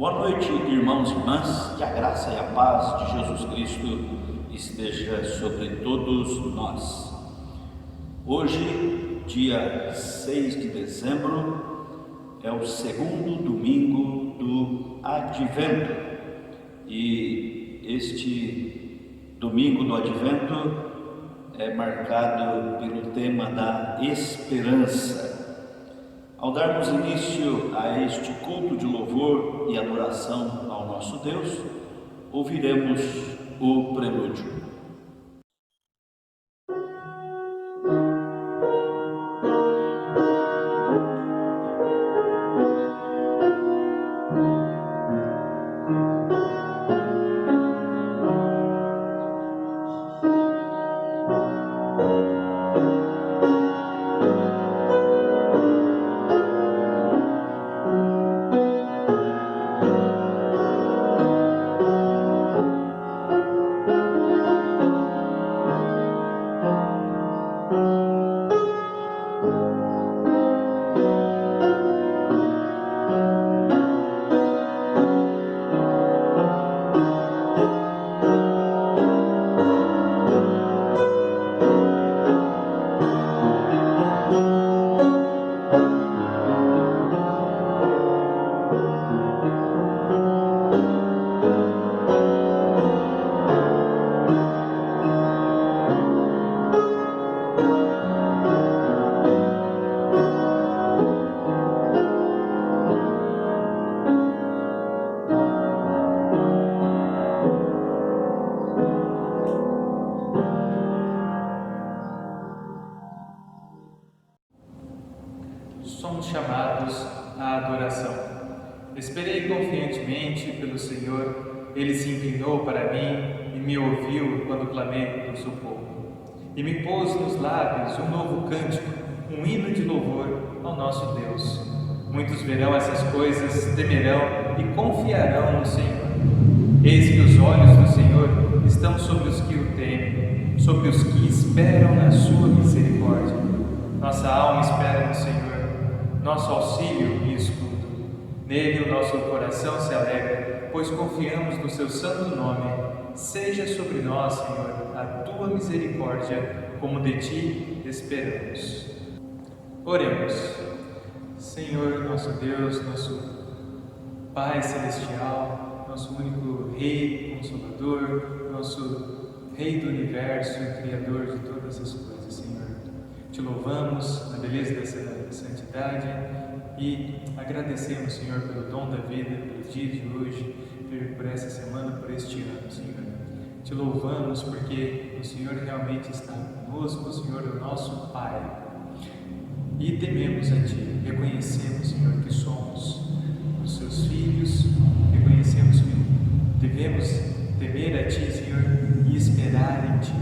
Boa noite, irmãos e irmãs, que a graça e a paz de Jesus Cristo esteja sobre todos nós. Hoje, dia 6 de dezembro, é o segundo domingo do Advento, e este domingo do Advento é marcado pelo tema da esperança. Ao darmos início a este culto de louvor e adoração ao nosso Deus, ouviremos o prelúdio. Somos chamados à adoração. Esperei confiantemente pelo Senhor, Ele se inclinou para mim e me ouviu quando clamei por socorro. E me pôs nos lábios um novo cântico, um hino de louvor ao nosso Deus. Muitos verão essas coisas, temerão e confiarão no Senhor. Eis que os olhos do Senhor estão sobre os que o temem, sobre os que esperam na sua misericórdia. Nossa alma espera no Senhor, nosso auxílio e escudo. Nele o nosso coração se alegra, pois confiamos no seu santo nome. Seja sobre nós, Senhor, a tua misericórdia, como de ti esperamos. Oremos. Senhor, nosso Deus, nosso Pai celestial, nosso único Rei, Consolador, nosso Rei do Universo e Criador de todas as coisas, Senhor. Te louvamos na beleza dessa santidade e agradecemos, Senhor, pelo dom da vida, pelo dia de hoje, por essa semana, por este ano, Senhor. Te louvamos porque o Senhor realmente está conosco, o Senhor é o nosso Pai. E tememos a Ti, reconhecemos, Senhor, que somos os Seus filhos, reconhecemos que devemos temer a Ti, Senhor, e esperar em Ti.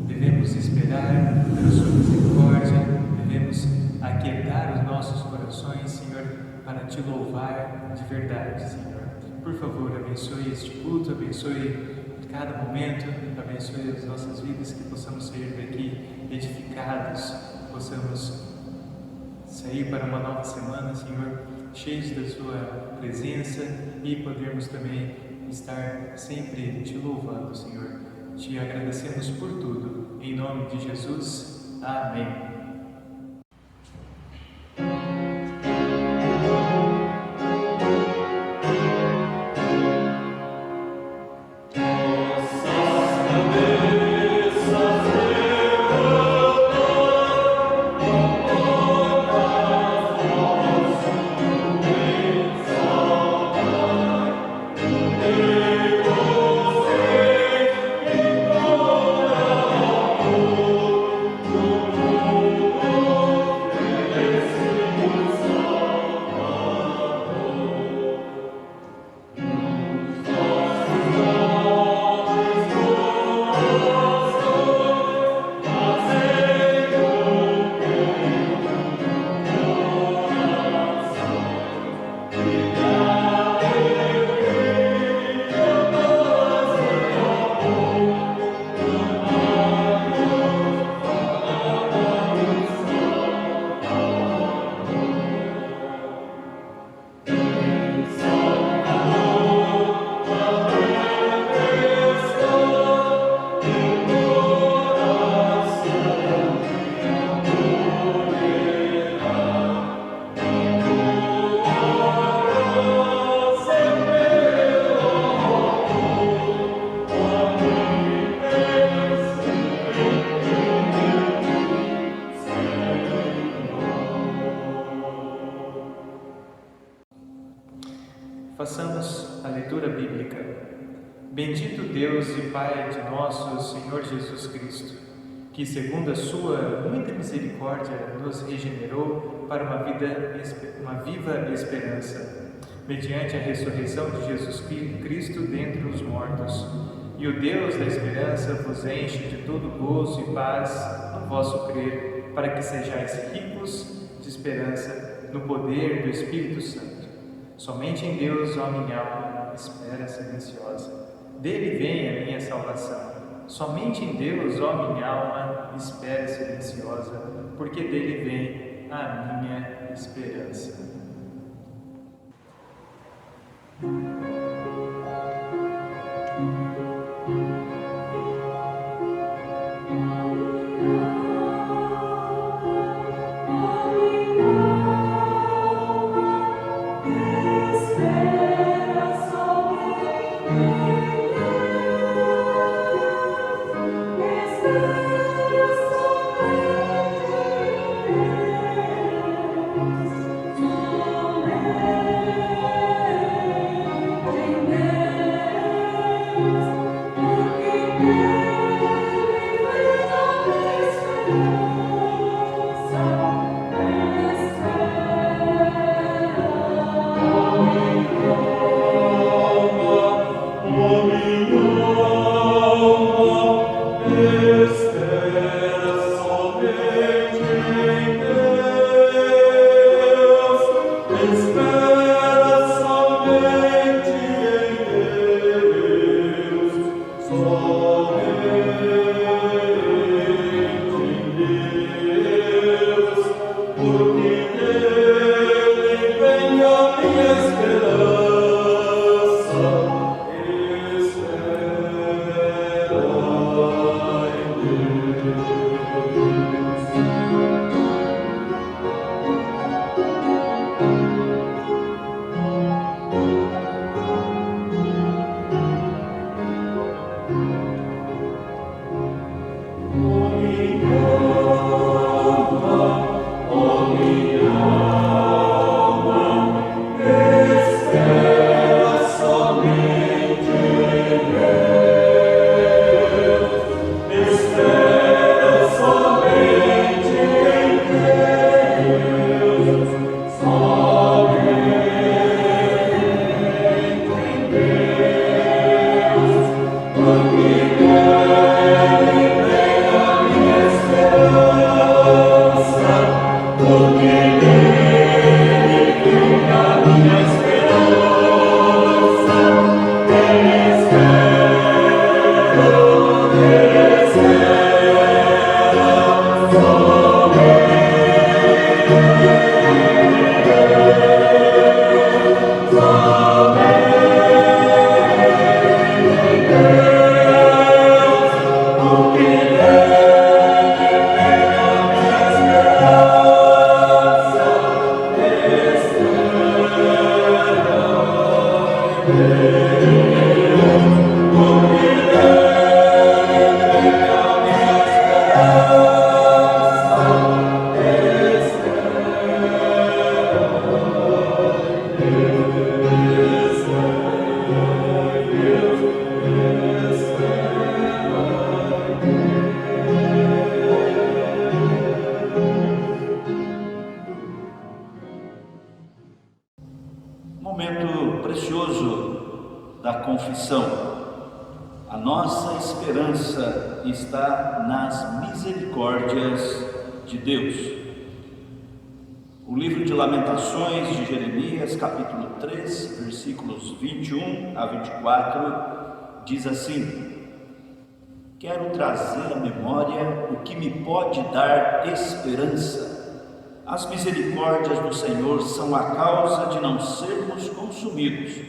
Devemos esperar pela Sua misericórdia, devemos aquietar os nossos corações, Senhor, para Te louvar de verdade, Senhor. Por favor, abençoe este culto, abençoe cada momento, abençoe as nossas vidas, que possamos sair daqui edificados, possamos sair para uma nova semana, Senhor, cheios da Sua presença e podermos também estar sempre Te louvando, Senhor. Te agradecemos por tudo. Em nome de Jesus. Amém. Oh Bendito Deus e Pai de nosso Senhor Jesus Cristo, que segundo a sua muita misericórdia nos regenerou para uma viva esperança, mediante a ressurreição de Jesus Cristo dentre os mortos. E o Deus da esperança vos enche de todo gozo e paz no vosso crer, para que sejais ricos de esperança no poder do Espírito Santo. Somente em Deus, ó minha alma, espera silenciosa. Dele vem a minha salvação. Somente em Deus, ó minha alma, espera silenciosa, porque dele vem a minha esperança. Momento precioso da confissão. A nossa esperança está nas misericórdias de Deus. O livro de Lamentações de Jeremias, capítulo 3, versículos 21 a 24, diz assim: quero trazer à memória o que me pode dar esperança. As misericórdias do Senhor são a causa de não sermos consumidos,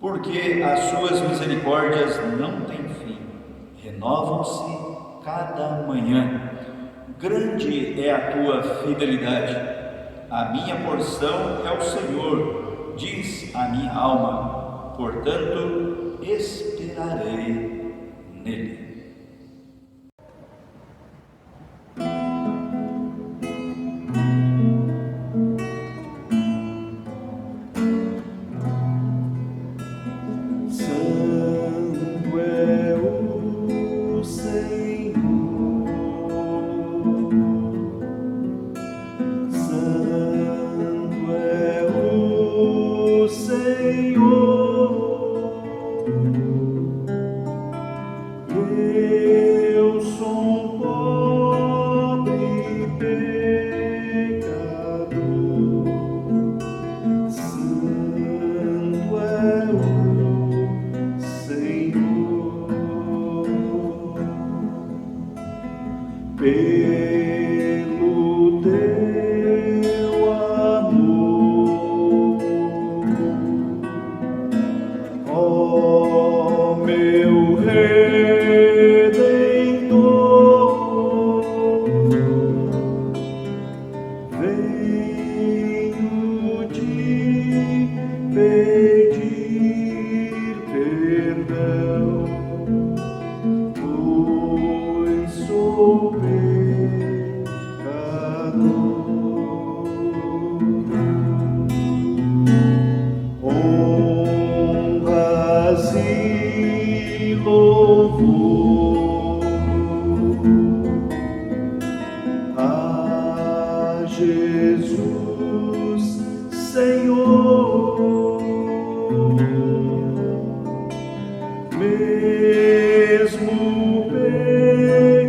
porque as suas misericórdias não têm fim, renovam-se cada manhã. Grande é a tua fidelidade. A minha porção é o Senhor, diz a minha alma, portanto esperarei nele. Santo e louvor a Jesus, Senhor, mesmo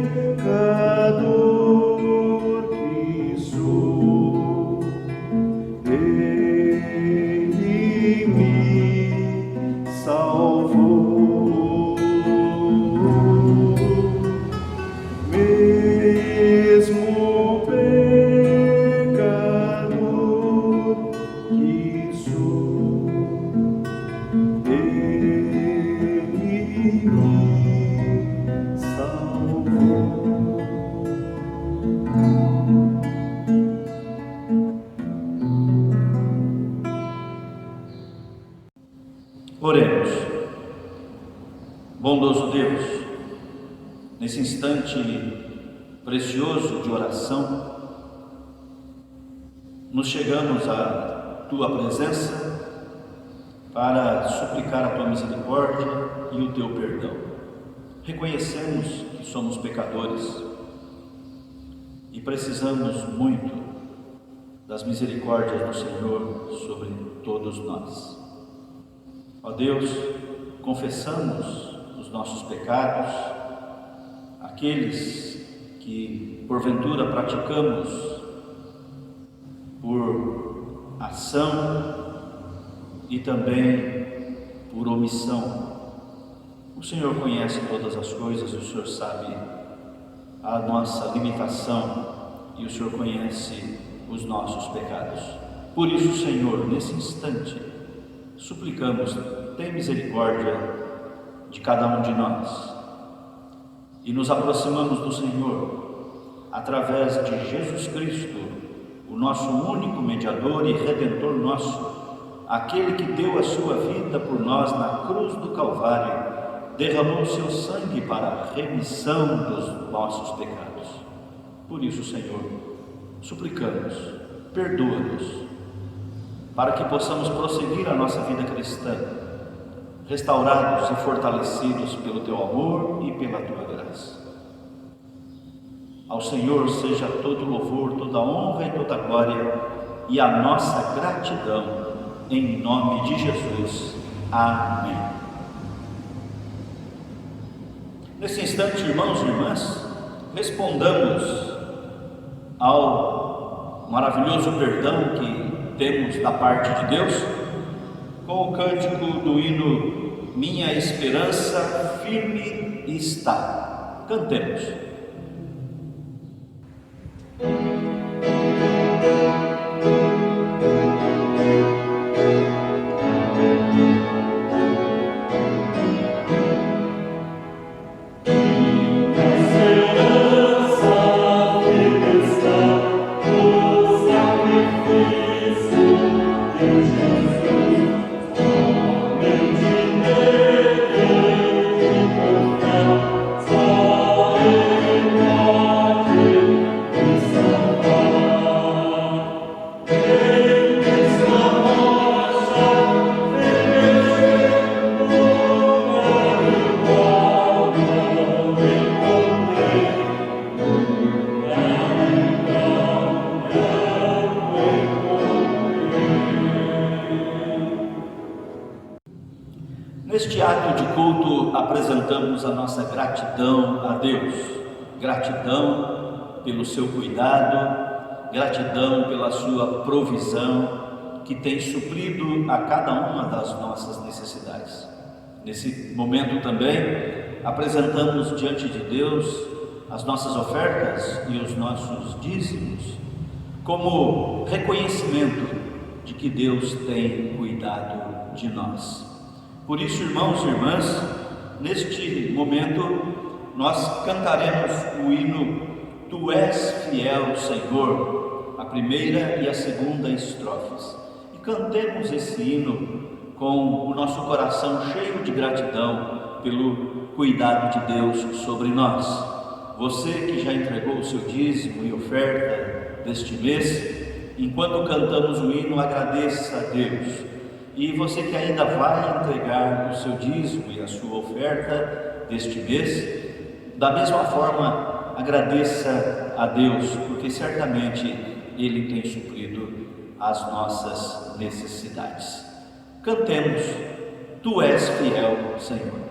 pecador que sou, Ele me salvou. Mesmo pecador que sou, Ele me salvou. Oremos. Bondoso Deus, nesse instante precioso de oração, nos chegamos à Tua presença para suplicar a Tua misericórdia e o Teu perdão. Reconhecemos que somos pecadores e precisamos muito das misericórdias do Senhor sobre todos nós. Ó Deus, confessamos os nossos pecados, aqueles que porventura praticamos por ação e também por omissão. O Senhor conhece todas as coisas, o Senhor sabe a nossa limitação e o Senhor conhece os nossos pecados. Por isso, Senhor, nesse instante, suplicamos, tem misericórdia de cada um de nós e nos aproximamos do Senhor através de Jesus Cristo, o nosso único mediador e redentor nosso, aquele que deu a sua vida por nós na cruz do Calvário, derramou o seu sangue para a remissão dos nossos pecados. Por isso, Senhor, suplicamos, perdoa-nos, para que possamos prosseguir a nossa vida cristã, restaurados e fortalecidos pelo Teu amor e pela Tua graça. Ao Senhor seja todo louvor, toda honra e toda glória e a nossa gratidão, em nome de Jesus. Amém. Nesse instante, irmãos e irmãs, respondamos ao maravilhoso perdão que temos da parte de Deus, com o cântico do hino Minha Esperança Firme Está. Cantemos. Neste ato de culto, apresentamos a nossa gratidão a Deus, gratidão pelo seu cuidado, gratidão pela sua provisão, que tem suprido a cada uma das nossas necessidades. Nesse momento também, apresentamos diante de Deus as nossas ofertas e os nossos dízimos, como reconhecimento de que Deus tem cuidado de nós. Por isso, irmãos e irmãs, neste momento nós cantaremos o hino Tu és fiel, Senhor, a primeira e a segunda estrofes. E cantemos esse hino com o nosso coração cheio de gratidão pelo cuidado de Deus sobre nós. Você que já entregou o seu dízimo e oferta deste mês, enquanto cantamos o hino, agradeça a Deus E você que ainda vai entregar o seu dízimo e a sua oferta deste mês, da mesma forma, agradeça a Deus, porque certamente Ele tem suprido as nossas necessidades. Cantemos, Tu és fiel, Senhor.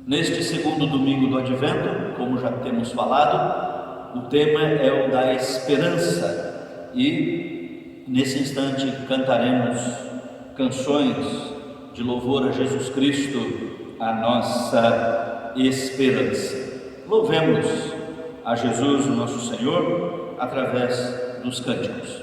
Neste segundo domingo do Advento, como já temos falado, o tema é o da esperança e nesse instante cantaremos canções de louvor a Jesus Cristo, a nossa esperança. Louvemos a Jesus, o nosso Senhor, através dos cânticos.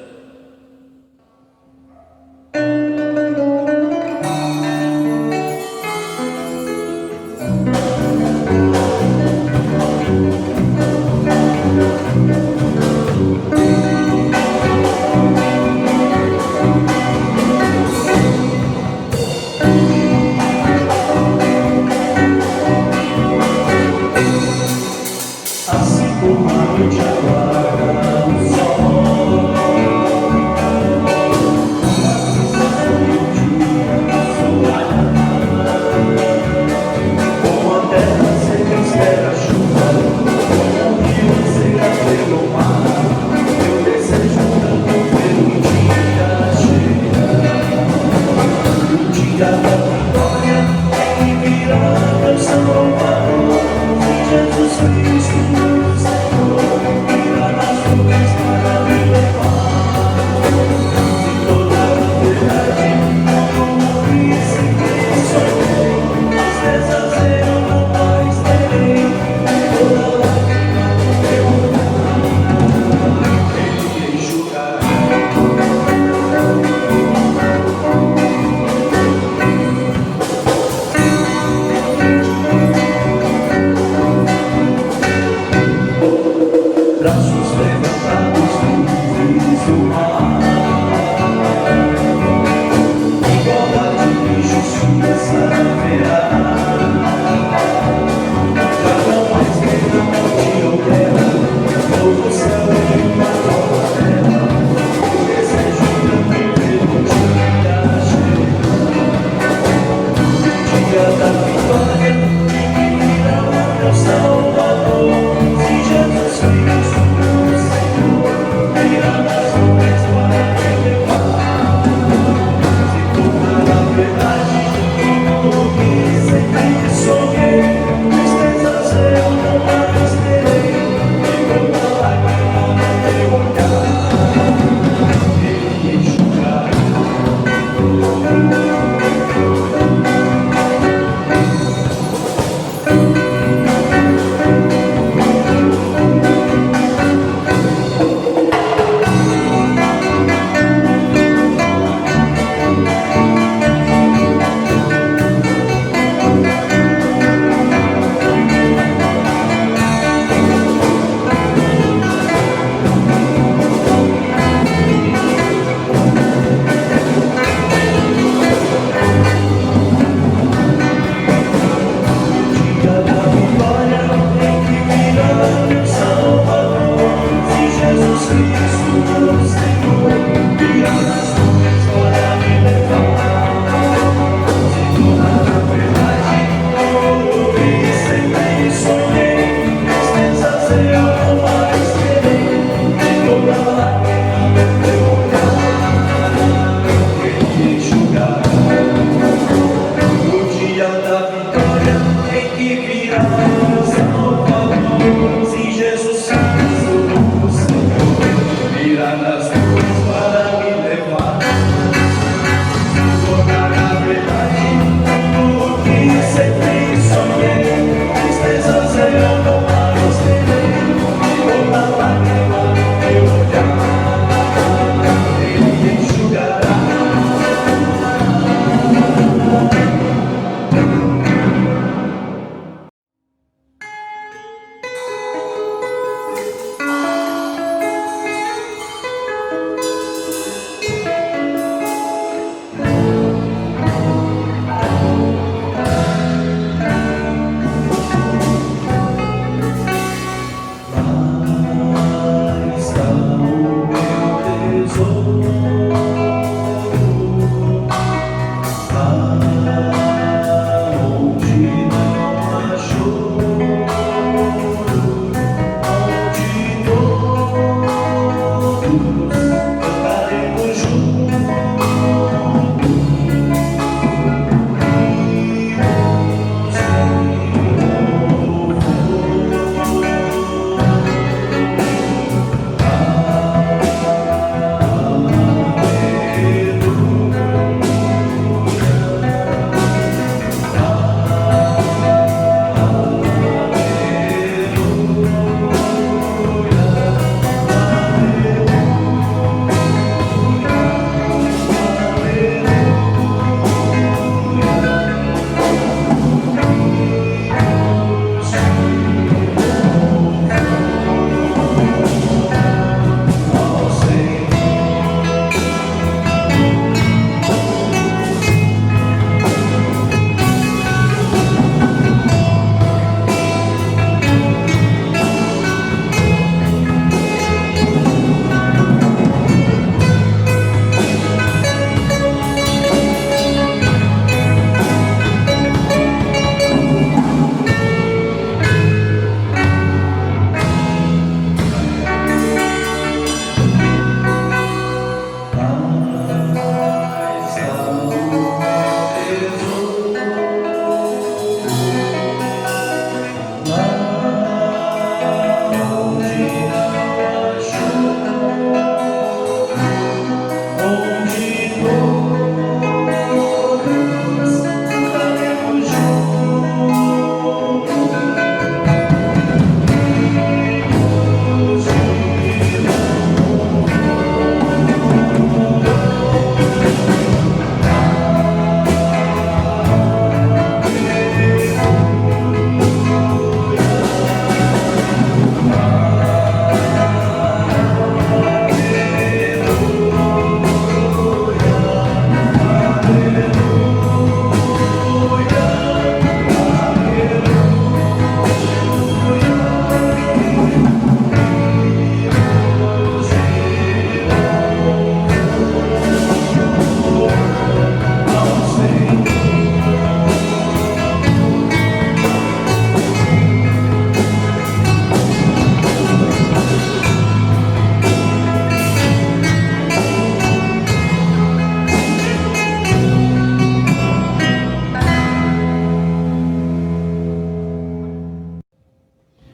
Assim como a noite aguarda o sol,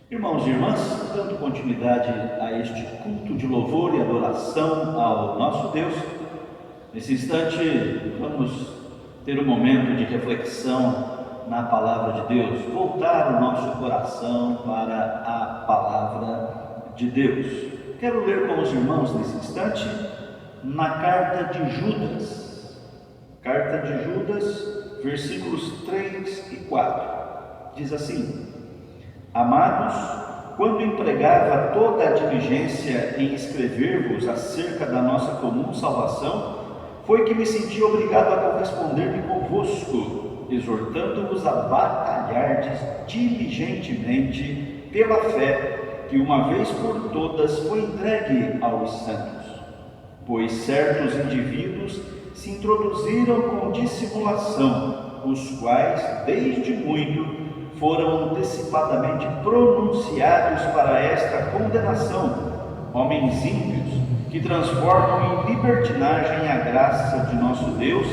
Irmãos e irmãs, dando continuidade a este culto de louvor e adoração ao nosso Deus, nesse instante vamos ter um momento de reflexão na palavra de Deus, voltar o nosso coração para a palavra de Deus. Quero ler com os irmãos nesse instante na carta de Judas, versículos 3 e 4, diz assim: Amados, quando empregava toda a diligência em escrever-vos acerca da nossa comum salvação, foi que me senti obrigado a corresponder-me convosco, exortando-vos a batalhardes diligentemente pela fé que uma vez por todas foi entregue aos santos. Pois certos indivíduos se introduziram com dissimulação, os quais, desde muito, foram antecipadamente pronunciados para esta condenação, homens ímpios que transformam em libertinagem a graça de nosso Deus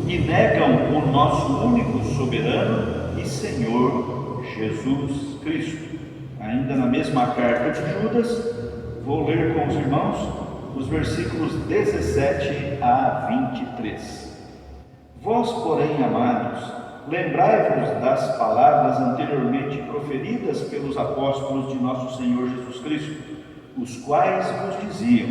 e negam o nosso único soberano e Senhor Jesus Cristo. Ainda na mesma carta de Judas, vou ler com os irmãos os versículos 17 a 23. Vós, porém, amados, lembrai-vos das palavras anteriormente proferidas pelos apóstolos de nosso Senhor Jesus Cristo, os quais vos diziam: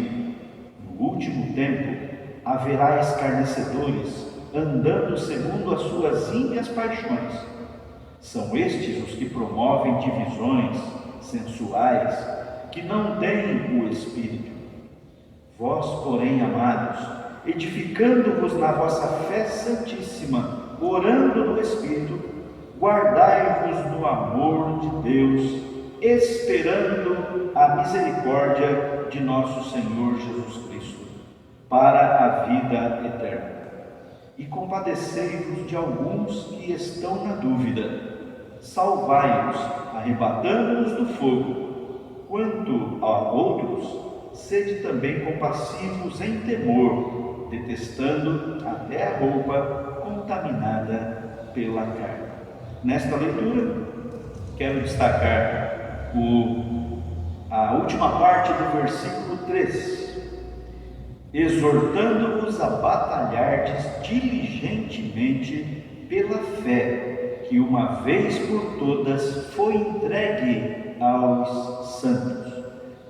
no último tempo haverá escarnecedores, andando segundo as suas ímpias paixões. São estes os que promovem divisões sensuais, que não têm o Espírito. Vós, porém, amados, edificando-vos na vossa fé santíssima, orando no Espírito, guardai-vos no amor de Deus, esperando a misericórdia de nosso Senhor Jesus Cristo, para a vida eterna. E compadecei-vos de alguns que estão na dúvida, salvai-os, arrebatando-os do fogo. Quanto a outros, sede também compassivos em temor, detestando até a roupa contaminada pela carne. Nesta leitura, quero destacar a última parte do versículo 3. Exortando-vos a batalhardes diligentemente pela fé, que uma vez por todas foi entregue aos santos.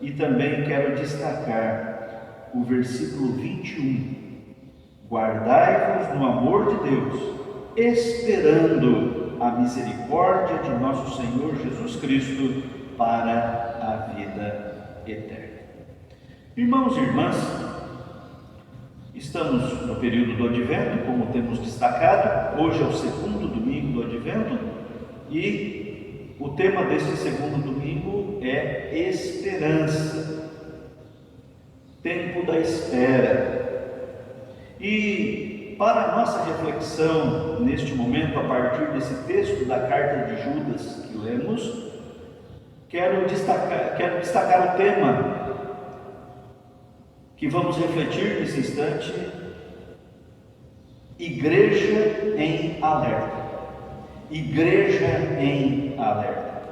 E também quero destacar o versículo 21. Guardai-vos no amor de Deus, esperando a misericórdia de nosso Senhor Jesus Cristo para a vida eterna. Irmãos e irmãs, estamos no período do Advento, como temos destacado. Hoje é o segundo domingo do Advento e o tema deste segundo domingo é esperança, tempo da espera. E para a nossa reflexão neste momento, a partir desse texto da carta de Judas que lemos, quero destacar o tema que vamos refletir nesse instante: igreja em alerta. Igreja em alerta.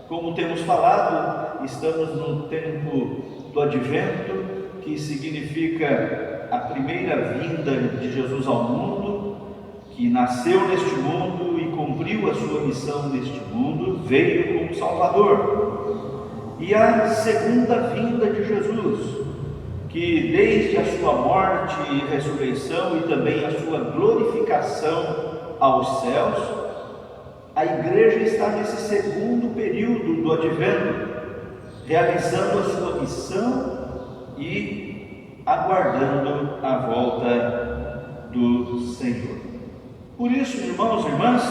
Como temos falado, estamos no tempo do Advento, que significa a primeira vinda de Jesus ao mundo, que nasceu neste mundo e cumpriu a sua missão neste mundo, veio como Salvador. E a segunda vinda de Jesus, que desde a sua morte e ressurreição e também a sua glorificação aos céus, a igreja está nesse segundo período do Advento, realizando a sua missão e aguardando a volta do Senhor. Por isso, irmãos e irmãs,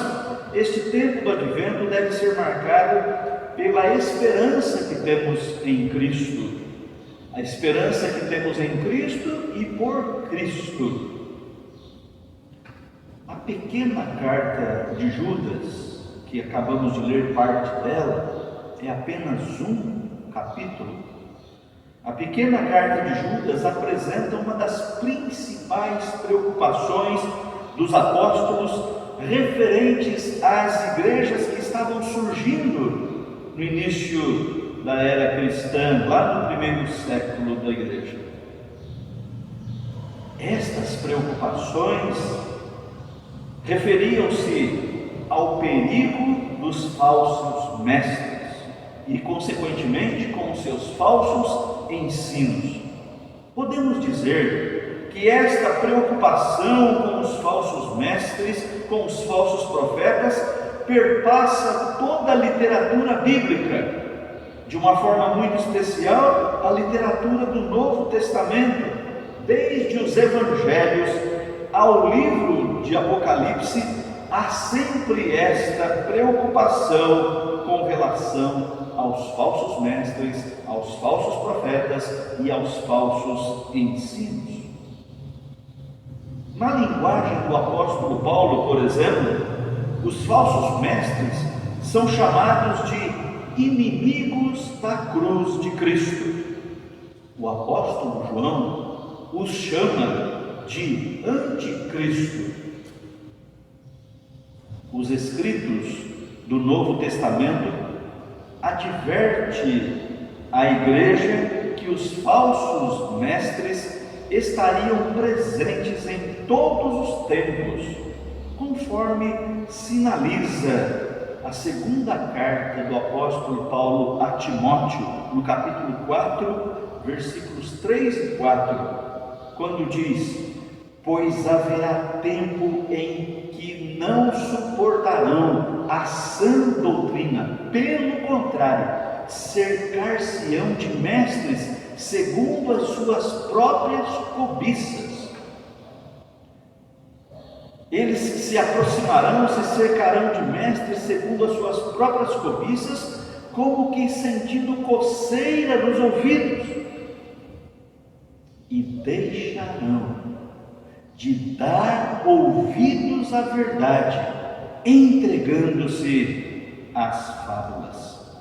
este tempo do Advento deve ser marcado pela esperança que temos em Cristo. A esperança que temos em Cristo e por Cristo. A pequena carta de Judas, que acabamos de ler parte dela, é apenas um capítulo. A pequena carta de Judas apresenta uma das principais preocupações dos apóstolos referentes às igrejas que estavam surgindo no início da era cristã, lá no primeiro século da igreja. Estas preocupações referiam-se ao perigo dos falsos mestres e, consequentemente, com seus falsos ensinos. Podemos dizer que esta preocupação com os falsos mestres, com os falsos profetas, perpassa toda a literatura bíblica, de uma forma muito especial a literatura do Novo Testamento, desde os Evangelhos ao livro de Apocalipse. Há sempre esta preocupação com relação aos falsos mestres, aos falsos profetas e aos falsos ensinos. Na linguagem do apóstolo Paulo, por exemplo, os falsos mestres são chamados de inimigos da cruz de Cristo. O apóstolo João os chama de anticristo. Os escritos do Novo Testamento adverte a igreja que os falsos mestres estariam presentes em todos os tempos, conforme sinaliza a segunda carta do apóstolo Paulo a Timóteo, no capítulo 4, versículos 3 e 4, quando diz: pois haverá tempo em que não suportarão a sã doutrina, pelo contrário, cercar-se-ão de mestres segundo as suas próprias cobiças. Eles se aproximarão, se cercarão de mestres segundo as suas próprias cobiças, como que sentindo coceira nos ouvidos, e deixarão de dar ouvidos à verdade, entregando-se às fábulas.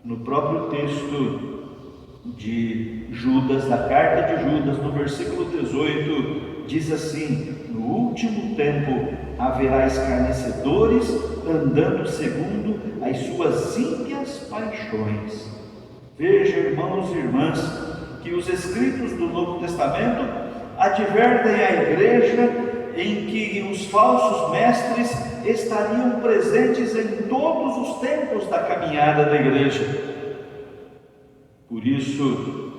No próprio texto de Judas, da carta de Judas, no versículo 18, diz assim: no último tempo haverá escarnecedores, andando segundo as suas ímpias paixões. Veja, irmãos e irmãs, que os escritos do Novo Testamento advertem a igreja em que os falsos mestres estariam presentes em todos os tempos da caminhada da igreja. Por isso,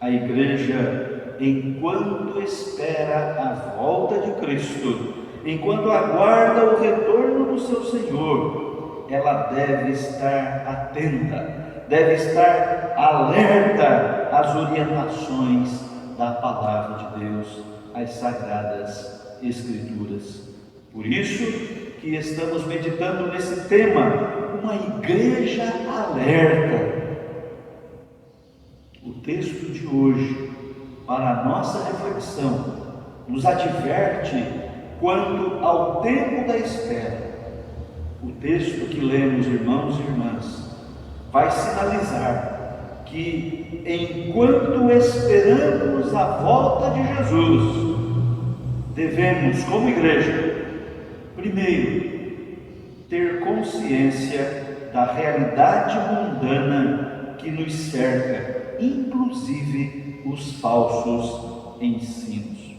a igreja, enquanto espera a volta de Cristo, enquanto aguarda o retorno do seu Senhor, ela deve estar atenta, deve estar alerta às orientações da palavra de Deus, às sagradas Escrituras. Por isso que estamos meditando nesse tema, uma igreja alerta. O texto de hoje, para a nossa reflexão, nos adverte quanto ao tempo da espera. O texto que lemos, irmãos e irmãs, vai sinalizar que enquanto esperamos a volta de Jesus, devemos, como igreja, primeiro, ter consciência da realidade mundana que nos cerca, inclusive os falsos ensinos.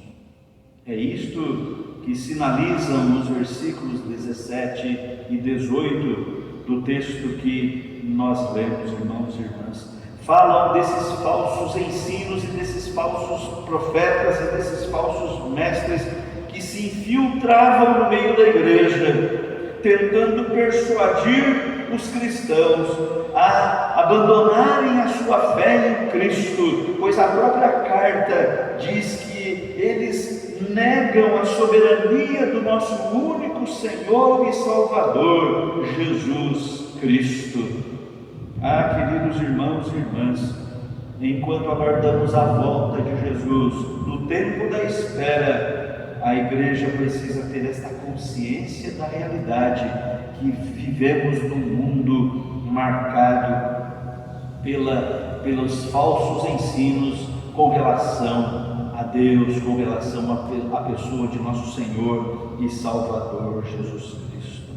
É isto que sinalizam os versículos 17 e 18 do texto que nós lemos, irmãos e irmãs. Falam desses falsos ensinos e desses falsos profetas e desses falsos mestres que se infiltravam no meio da igreja, tentando persuadir os cristãos a abandonarem a sua fé em Cristo, pois a própria carta diz que eles negam a soberania do nosso único Senhor e Salvador, Jesus Cristo. Ah, queridos irmãos e irmãs, enquanto aguardamos a volta de Jesus, no tempo da espera, a igreja precisa ter esta consciência da realidade que vivemos num mundo marcado pelos falsos ensinos com relação a Deus, com relação à pessoa de nosso Senhor e Salvador Jesus Cristo.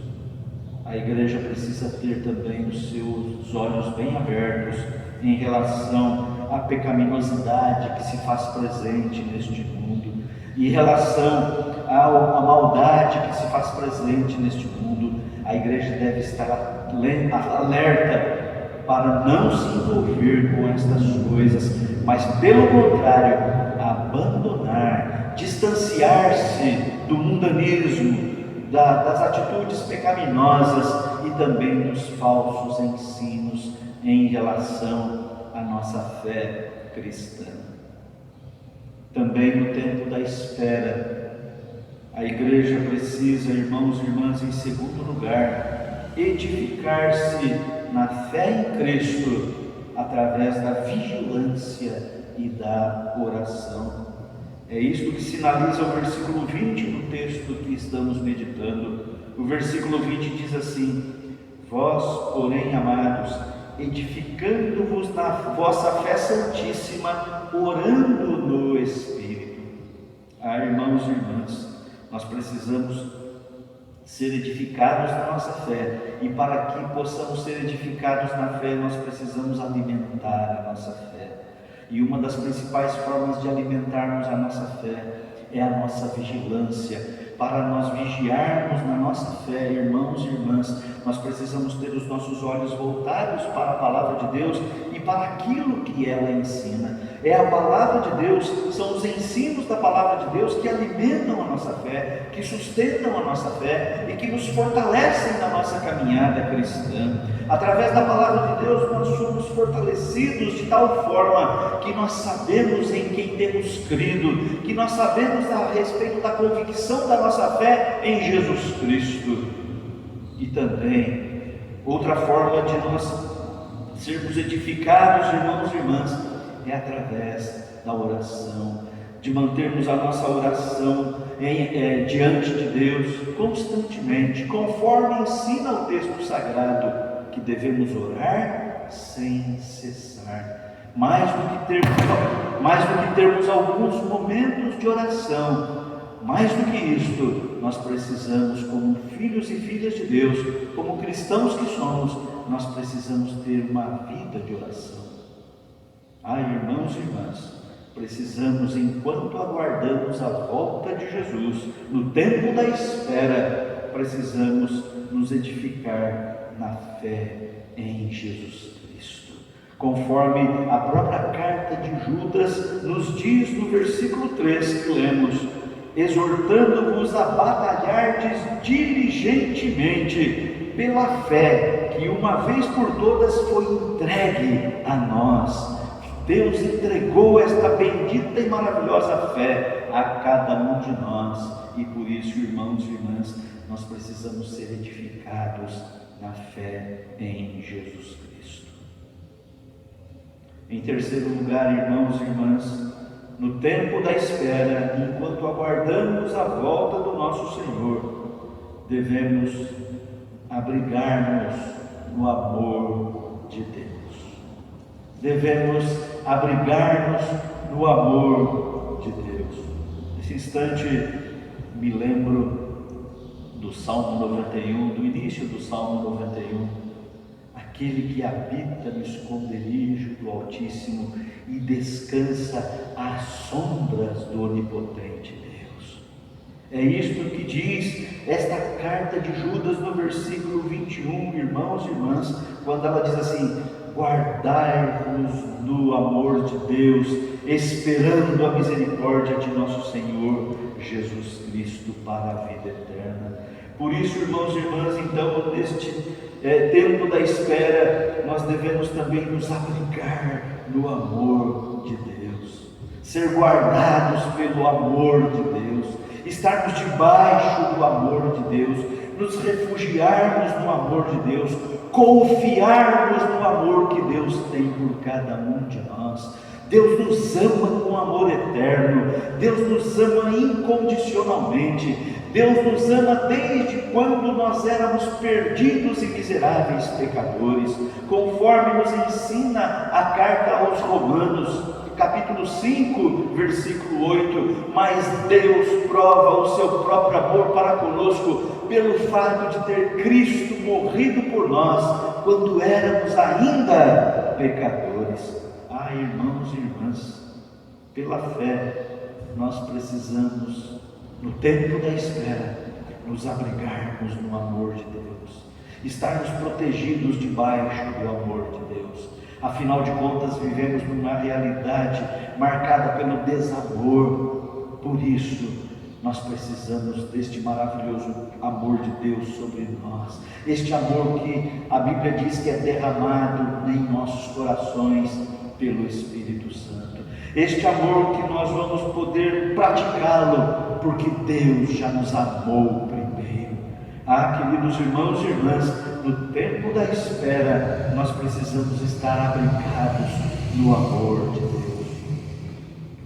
A igreja precisa ter também os seus olhos bem abertos em relação à pecaminosidade que se faz presente neste mundo, em relação à maldade que se faz presente neste mundo. A igreja deve estar alerta para não se envolver com estas coisas, mas pelo contrário, abandonar, distanciar-se do mundanismo, das atitudes pecaminosas e também dos falsos ensinos em relação à nossa fé cristã. Também no tempo da espera, a igreja precisa, irmãos e irmãs, em segundo lugar, edificar-se na fé em Cristo através da vigilância e da oração. É isto que sinaliza o versículo 20 do texto que estamos meditando. O versículo 20 diz assim: vós, porém, amados, edificando-vos na vossa fé santíssima, orando no Espírito. Ah, irmãos e irmãs, nós precisamos ser edificados na nossa fé, e para que possamos ser edificados na fé, nós precisamos alimentar a nossa fé. E uma das principais formas de alimentarmos a nossa fé é a nossa vigilância. Para nós vigiarmos na nossa fé, irmãos e irmãs, nós precisamos ter os nossos olhos voltados para a palavra de Deus e para aquilo que ela ensina. É a palavra de Deus, são os ensinos da palavra de Deus que alimentam a nossa fé, que sustentam a nossa fé e que nos fortalecem na nossa caminhada cristã. Através da palavra de Deus nós somos fortalecidos de tal forma que nós sabemos em quem temos crido, que nós sabemos a respeito da convicção da nossa fé em Jesus Cristo. E também, outra forma de nós sermos edificados, irmãos e irmãs, é através da oração, de mantermos a nossa oração diante de Deus constantemente, conforme ensina o texto sagrado, que devemos orar sem cessar. Mais do que termos alguns momentos de oração, mais do que isto, nós precisamos, como filhos e filhas de Deus, como cristãos que somos, nós precisamos ter uma vida de oração. Irmãos e irmãs, precisamos, enquanto aguardamos a volta de Jesus, no tempo da espera, precisamos nos edificar na fé em Jesus Cristo. Conforme a própria carta de Judas nos diz no versículo 3 que lemos: exortando-vos a batalhardes diligentemente pela fé que uma vez por todas foi entregue a nós. Deus entregou esta bendita e maravilhosa fé a cada um de nós, e por isso, irmãos e irmãs, nós precisamos ser edificados na fé em Jesus Cristo. Em terceiro lugar, irmãos e irmãs, no tempo da espera, enquanto aguardamos a volta do nosso Senhor, devemos abrigar-nos no amor de Deus. Devemos abrigar-nos no amor de Deus. Nesse instante, me lembro do Salmo 91, do início do Salmo 91, aquele que habita no esconderijo do Altíssimo e descansa às sombras do Onipotente Deus. É isto que diz esta carta de Judas no versículo 21, irmãos e irmãs, quando ela diz assim: guardai-vos no amor de Deus, esperando a misericórdia de nosso Senhor Jesus Cristo para a vida eterna. Por isso, irmãos e irmãs, então, neste tempo da espera, nós devemos também nos abrigar no amor de Deus, ser guardados pelo amor de Deus, estarmos debaixo do amor de Deus, nos refugiarmos no amor de Deus, confiarmos no amor que Deus tem por cada um de nós. Deus nos ama com amor eterno, Deus nos ama incondicionalmente, Deus nos ama desde quando nós éramos perdidos e miseráveis pecadores, conforme nos ensina a carta aos Romanos, capítulo 5, versículo 8, mas Deus prova o seu próprio amor para conosco, pelo fato de ter Cristo morrido por nós, quando éramos ainda pecadores. Irmãos e irmãs, pela fé, nós precisamos, no tempo da espera, nos abrigarmos no amor de Deus, estarmos protegidos debaixo do amor de Deus. Afinal de contas, vivemos numa realidade marcada pelo desamor. Por isso, nós precisamos deste maravilhoso amor de Deus sobre nós, este amor que a Bíblia diz que é derramado em nossos corações pelo Espírito Santo, este amor que nós vamos poder praticá-lo, porque Deus já nos amou primeiro. Queridos irmãos e irmãs, no tempo da espera, nós precisamos estar abrigados no amor de Deus.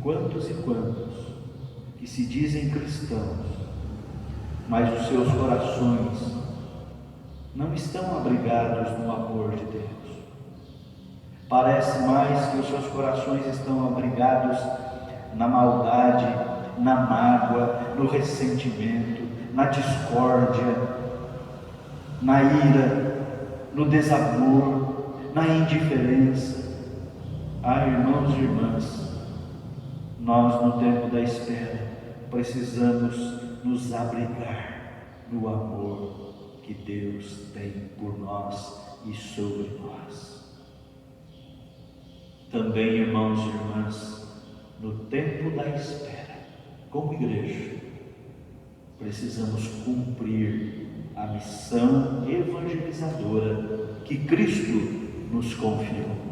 Quantos e quantos que se dizem cristãos, mas os seus corações não estão abrigados no amor de Deus? Parece mais que os seus corações estão abrigados na maldade, na mágoa, no ressentimento, na discórdia, na ira, no desamor, na indiferença. Irmãos e irmãs, nós no tempo da espera precisamos nos abrigar no amor que Deus tem por nós e sobre nós. Também, irmãos e irmãs, no tempo da espera, como igreja, precisamos cumprir a missão evangelizadora que Cristo nos confiou.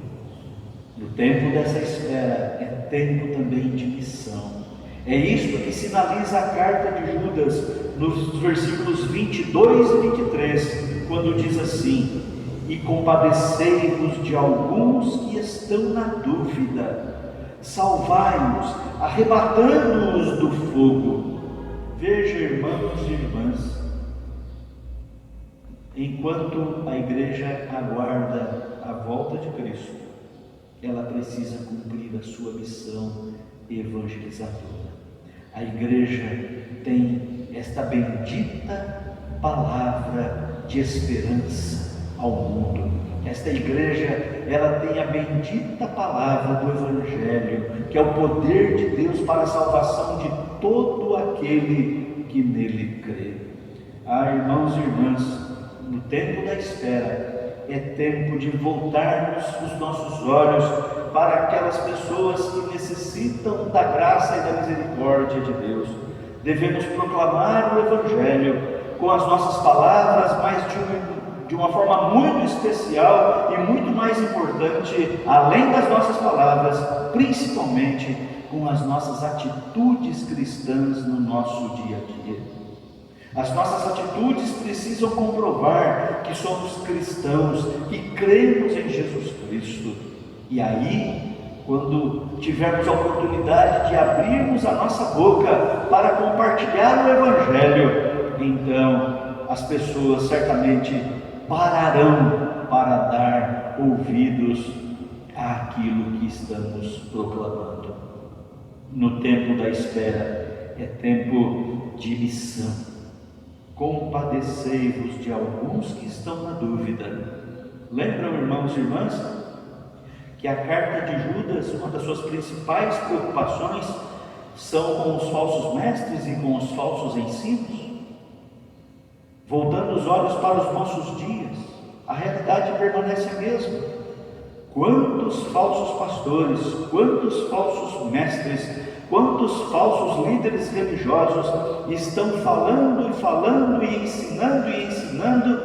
No tempo dessa espera é tempo também de missão. É isto que sinaliza a carta de Judas nos versículos 22 e 23, quando diz assim: e compadecei-vos de alguns que estão na dúvida, salvai-os, arrebatando-os do fogo. Veja, irmãos e irmãs, enquanto a igreja aguarda a volta de Cristo, ela precisa cumprir a sua missão evangelizadora. A igreja tem esta bendita palavra de esperança ao mundo. Esta igreja, ela tem a bendita palavra do Evangelho, que é o poder de Deus para a salvação de todo aquele que nele crê. Irmãos e irmãs, no tempo da espera, é tempo de voltarmos os nossos olhos para aquelas pessoas que necessitam da graça e da misericórdia de Deus. Devemos proclamar o Evangelho com as nossas palavras, mas de uma forma muito especial e muito mais importante, além das nossas palavras, principalmente com as nossas atitudes cristãs no nosso dia a dia. As nossas atitudes precisam comprovar que somos cristãos, que cremos em Jesus Cristo. E aí, quando tivermos a oportunidade de abrirmos a nossa boca para compartilhar o Evangelho, então as pessoas certamente pararão para dar ouvidos àquilo que estamos proclamando. No tempo da espera, é tempo de missão. Compadecei-vos de alguns que estão na dúvida. Lembram, irmãos e irmãs, que a carta de Judas, uma das suas principais preocupações são com os falsos mestres e com os falsos ensinos? Voltando os olhos para os nossos dias, a realidade permanece a mesma. Quantos falsos pastores, quantos falsos mestres, quantos falsos líderes religiosos estão falando e ensinando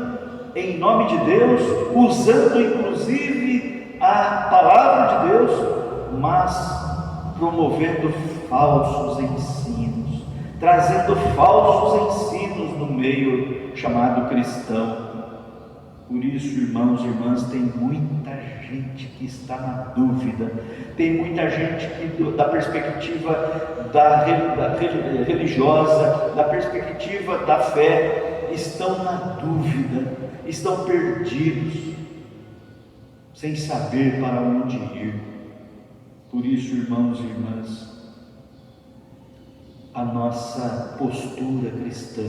em nome de Deus, usando inclusive a palavra de Deus, mas promovendo falsos ensinos, trazendo falsos ensinos no meio chamado cristão. Por isso, irmãos e irmãs, tem muita gente que está na dúvida, tem muita gente que, da perspectiva religiosa, da perspectiva da fé, estão na dúvida, estão perdidos, sem saber para onde ir. Por isso, irmãos e irmãs, a nossa postura cristã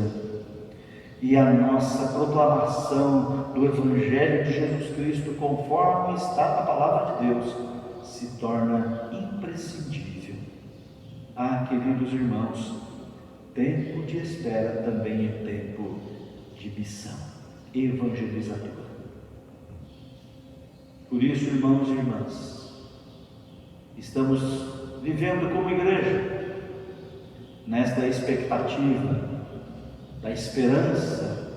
e a nossa proclamação do Evangelho de Jesus Cristo, conforme está na palavra de Deus, se torna imprescindível. Queridos irmãos, tempo de espera também é tempo de missão evangelizadora. Por isso, irmãos e irmãs, estamos vivendo como igreja nesta expectativa da esperança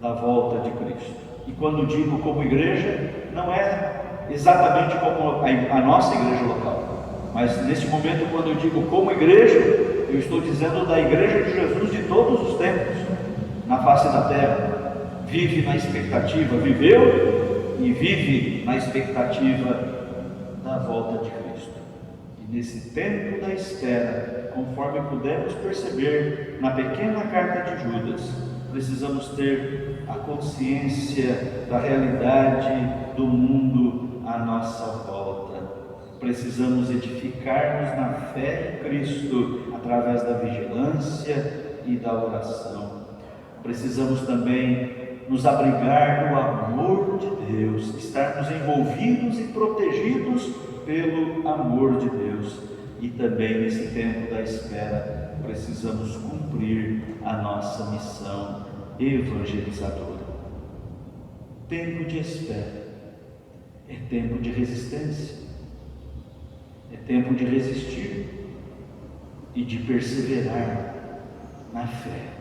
da volta de Cristo. E quando digo como igreja, não é exatamente como a nossa igreja local, mas neste momento, quando eu digo como igreja, eu estou dizendo da igreja de Jesus de todos os tempos, na face da terra. Vive na expectativa, viveu e vive na expectativa da volta de Cristo. E nesse tempo da espera, conforme pudemos perceber na pequena carta de Judas, precisamos ter a consciência da realidade do mundo à nossa volta. Precisamos edificar-nos na fé em Cristo através da vigilância e da oração. precisamos também nos abrigar no amor de Deus, estarmos envolvidos e protegidos pelo amor de Deus. E também nesse tempo da espera, precisamos cumprir a nossa missão evangelizadora. Tempo de espera é tempo de resistência, é tempo de resistir e de perseverar na fé.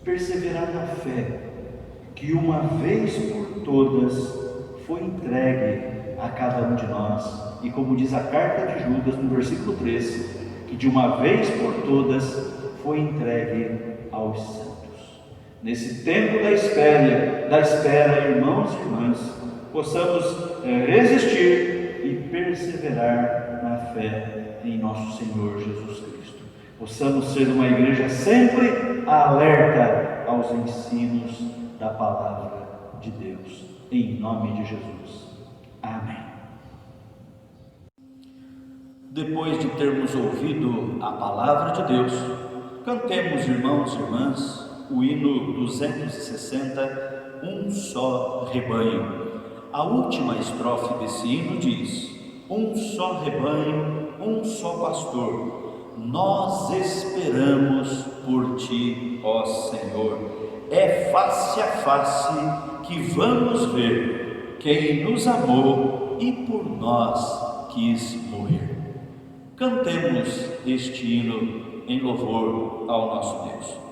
Perseverar na fé que uma vez por todas foi entregue a cada um de nós. E como diz a carta de Judas no versículo 13, que de uma vez por todas foi entregue aos santos. Nesse tempo da espera, irmãos e irmãs, possamos resistir e perseverar na fé em nosso Senhor Jesus Cristo. Possamos ser uma igreja sempre alerta aos ensinos da palavra de Deus. Em nome de Jesus. Amém. Depois de termos ouvido a palavra de Deus, cantemos, irmãos e irmãs, o hino 260, Um Só Rebanho. A última estrofe desse hino diz: um só rebanho, um só pastor, nós esperamos por ti, ó Senhor. É face a face que vamos ver quem nos amou e por nós quis morrer. Cantemos este hino em louvor ao nosso Deus.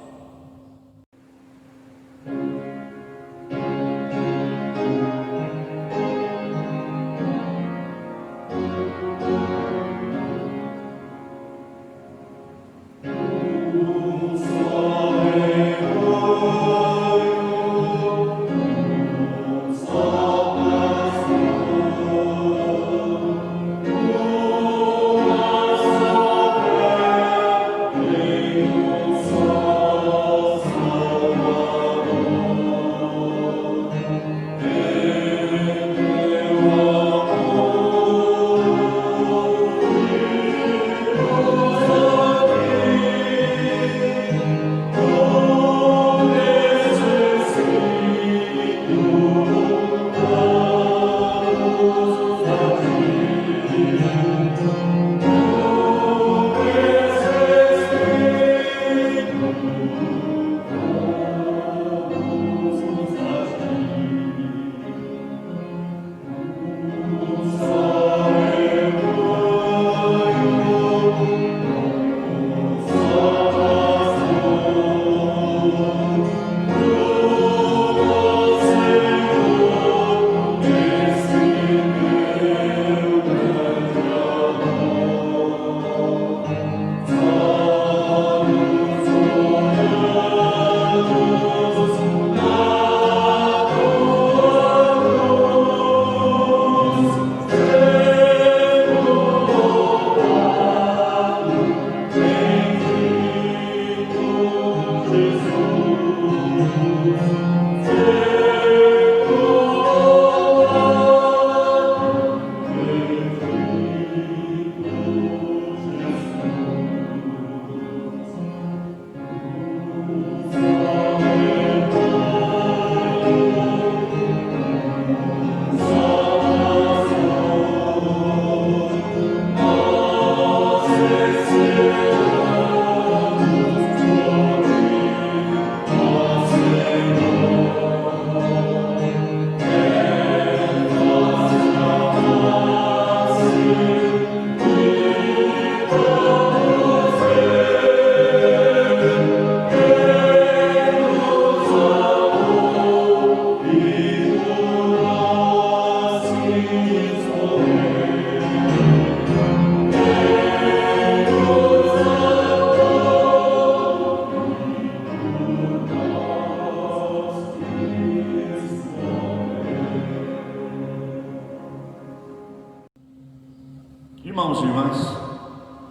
Irmãos e irmãs,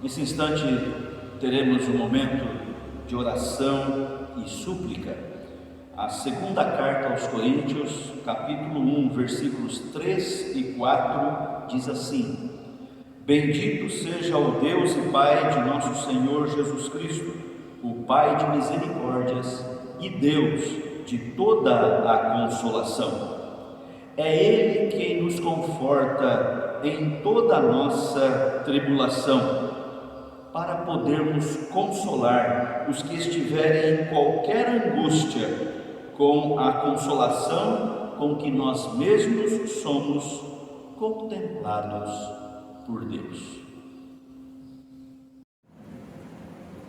nesse instante teremos um momento de oração e súplica. A segunda carta aos Coríntios, capítulo 1, versículos 3 e 4, diz assim: Bendito seja o Deus e Pai de nosso Senhor Jesus Cristo, o Pai de misericórdias e Deus de toda a consolação. É Ele quem nos conforta em toda a nossa tribulação, para podermos consolar os que estiverem em qualquer angústia, com a consolação com que nós mesmos somos contemplados por Deus.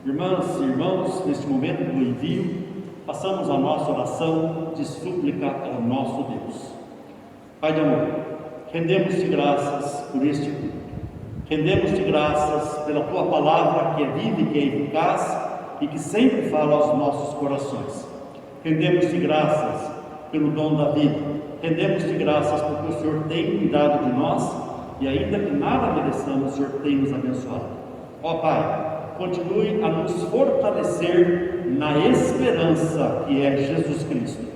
Irmãs e irmãos, neste momento do envio, passamos a nossa oração de súplica ao nosso Deus. Pai de amor, rendemos-te graças por este culto. Rendemos-te graças pela Tua palavra, que é viva e que é eficaz e que sempre fala aos nossos corações. Rendemos-te graças pelo dom da vida. Rendemos-te graças porque o Senhor tem cuidado de nós e, ainda que nada mereçamos, o Senhor tem nos abençoado. Ó Pai, continue a nos fortalecer na esperança que é Jesus Cristo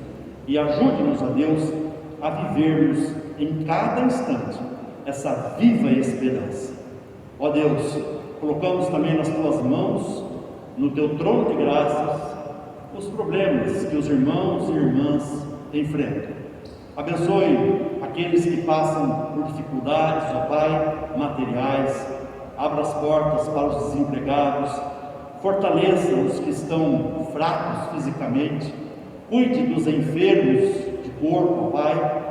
e ajude-nos, a Deus, a vivermos em cada instante essa viva esperança. Ó Deus, colocamos também nas Tuas mãos, no Teu trono de graças, os problemas que os irmãos e irmãs enfrentam. Abençoe aqueles que passam por dificuldades, ó Pai, materiais. Abra as portas para os desempregados. Fortaleça os que estão fracos fisicamente. Cuide dos enfermos de corpo, ó Pai.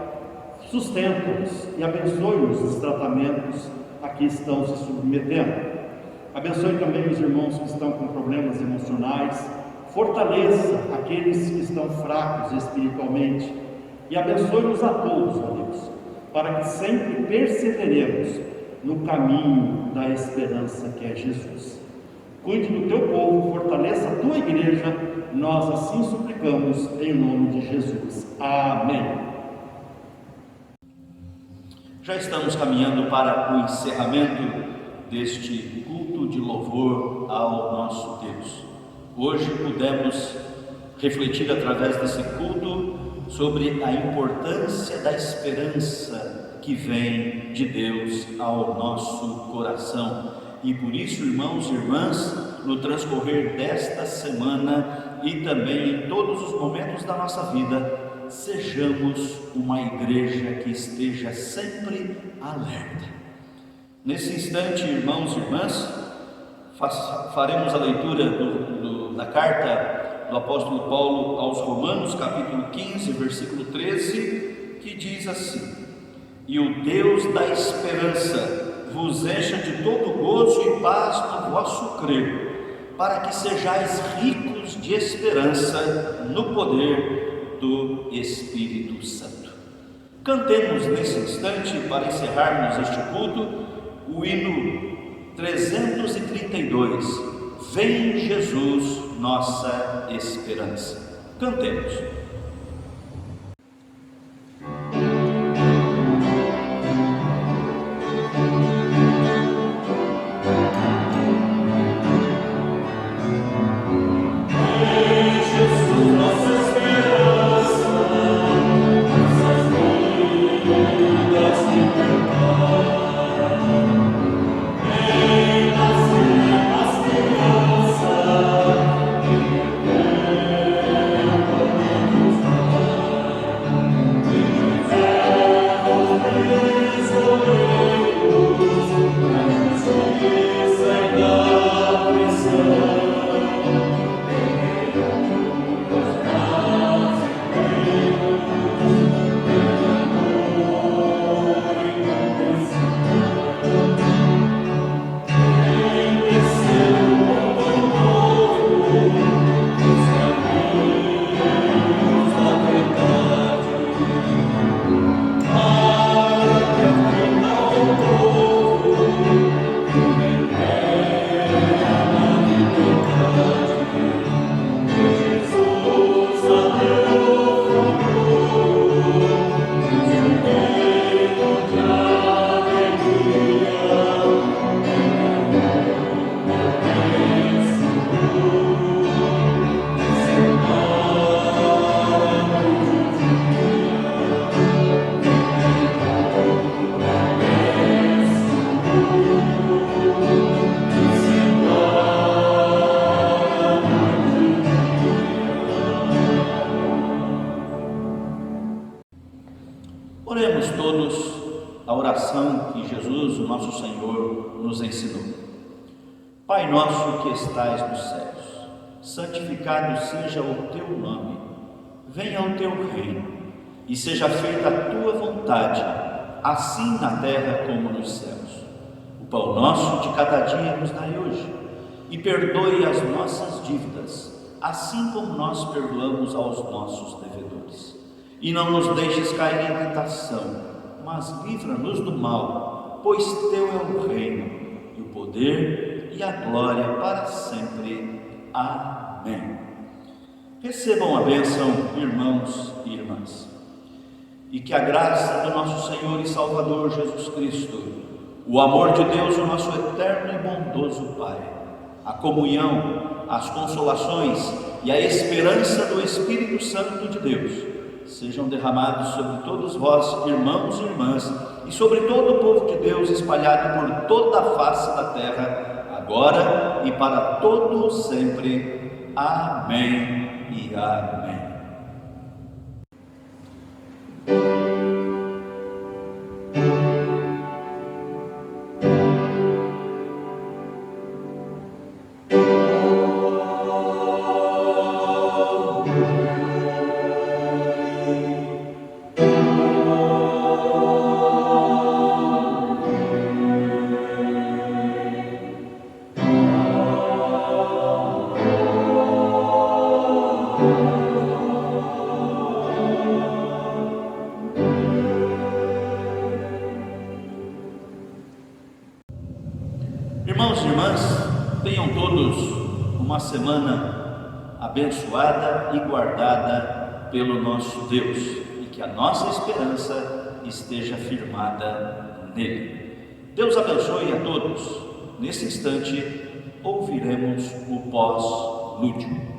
Sustenta-os e abençoe-os nos tratamentos a que estão se submetendo. Abençoe também os irmãos que estão com problemas emocionais. Fortaleça aqueles que estão fracos espiritualmente. E abençoe-nos a todos, ó Deus, para que sempre perseveremos no caminho da esperança que é Jesus. Cuide do Teu povo, fortaleça a Tua igreja. Nós assim suplicamos em nome de Jesus. Amém. Já estamos caminhando para o encerramento deste culto de louvor ao nosso Deus. Hoje pudemos refletir através desse culto sobre a importância da esperança que vem de Deus ao nosso coração. E por isso, irmãos e irmãs, no transcorrer desta semana e também em todos os momentos da nossa vida, sejamos uma igreja que esteja sempre alerta. Nesse instante, irmãos e irmãs, faremos a leitura da carta do apóstolo Paulo aos Romanos, capítulo 15, versículo 13, que diz assim: E o Deus da esperança vos encha de todo gozo e paz no vosso crer, para que sejais ricos de esperança no poder do Espírito Santo. Cantemos nesse instante, para encerrarmos este culto, o hino 332, Vem Jesus, nossa esperança. Cantemos. Oremos todos a oração que Jesus, o nosso Senhor, nos ensinou. Pai nosso que estais nos céus, santificado seja o teu nome. Venha o teu reino e seja feita a tua vontade, assim na terra como nos céus. O pão nosso de cada dia nos dai hoje, e perdoe as nossas dívidas, assim como nós perdoamos aos nossos devedores. E não nos deixes cair em tentação, mas livra-nos do mal, pois teu é o reino, e o poder e a glória para sempre. Amém. Recebam a bênção, irmãos e irmãs, e que a graça do nosso Senhor e Salvador Jesus Cristo, o amor de Deus, o nosso eterno e bondoso Pai, a comunhão, as consolações e a esperança do Espírito Santo de Deus sejam derramados sobre todos vós, irmãos e irmãs, e sobre todo o povo de Deus espalhado por toda a face da terra, agora e para todo sempre. Amém e amém. Irmãos e irmãs, tenham todos uma semana abençoada e guardada pelo nosso Deus, e que a nossa esperança esteja firmada nele. Deus abençoe a todos. Nesse instante, ouviremos o pós-lúdio.